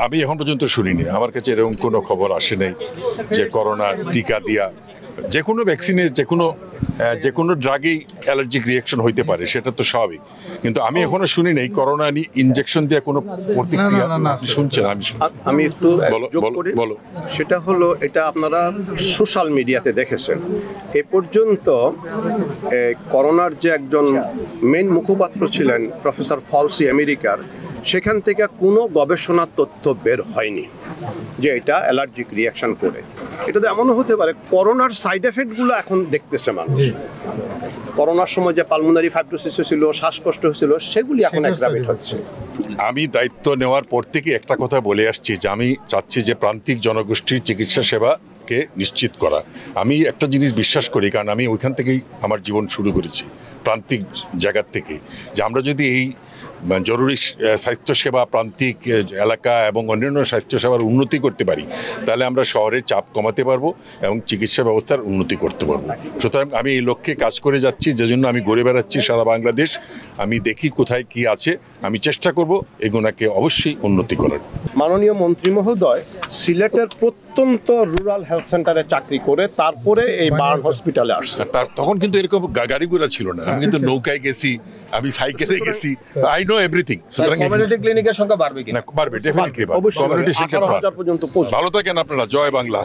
আমি এখন পর্যন্ত শুনিনি, আমার কাছে এরকম কোনো খবর আসে নাই যে করোনা টিকা দিয়া যে কোনো ভ্যাকসিনে যে কোনো ড্রাগেই অ্যালার্জিক রিয়াকশন হইতে পারে, সেটা তো স্বাভাবিক। কিন্তু আমি এখনো শুনি নাই করোনা ইনজেকশন দিয়ে কোনো প্রতিক্রিয়া। আপনি শুনছেন? আমি একটু যোগ করি। বলো। সেটা হলো, এটা আপনারা সোশ্যাল মিডিয়াতে দেখেছেন। এ পর্যন্ত করোনার যে একজন মেইন মুখপাত্র ছিলেন প্রফেসর ফাউসি আমেরিকার, সেখান থেকে কোনো গবেষণার তথ্য বের হয়নি যে এটা অ্যালার্জিক রিয়াকশন করে। এটা তো এমনও হতে পারে করোনার সাইড এফেক্টগুলো এখন দেখতেছে মানুষ। করোনার সময় যে পালমোনারি ফাইব্রোসিস হয়েছিল, শ্বাসকষ্ট হয়েছিল, সেগুলি এখন অ্যাগ্রাভেট হচ্ছে। আমি দায়িত্ব নেওয়ার পর থেকে একটা কথা বলে আসছি যে আমি চাচ্ছি যে প্রান্তিক জনগোষ্ঠীর চিকিৎসা সেবাকে নিশ্চিত করা। আমি একটা জিনিস বিশ্বাস করি, কারণ আমি ওইখান থেকেই আমার জীবন শুরু করেছি, প্রান্তিক জায়গার থেকে, যে আমরা যদি এই জরুরি স্বাস্থ্যসেবা প্রান্তিক এলাকা এবং অন্যান্য স্বাস্থ্যসেবার উন্নতি করতে পারি, তাহলে আমরা শহরের চাপ কমাতে পারবো এবং চিকিৎসা ব্যবস্থার উন্নতি করতে পারবো। সুতরাং আমি এই লক্ষ্যে কাজ করে যাচ্ছি, যে জন্য আমি ঘুরে বেড়াচ্ছি সারা বাংলাদেশ। আমি দেখি কোথায় কি আছে, আমি চেষ্টা করব এগুলোকে অবশ্যই উন্নতি করার। মাননীয় মন্ত্রী মহোদয় সিলেটের প্রত্যন্ত রুরাল হেলথ সেন্টারে চাকরি করে তারপরে এই বার্ন হসপিটালে আসছে। তখন কিন্তু এরকম গাড়িগুলো ছিল না, আমি কিন্তু নৌকায় গেছি, আমি সাইকেলে গেছি, আই নো এভরিথিং। সুতরাং কমিউনিটি ক্লিনিকের সংখ্যা বাড়বে কিনা? বাড়বে, ডেফিনেটলি বাড়বে। অবশ্যই 18,000 পর্যন্ত পৌঁছবে। ভালো থাকেন আপনারা। জয় বাংলা।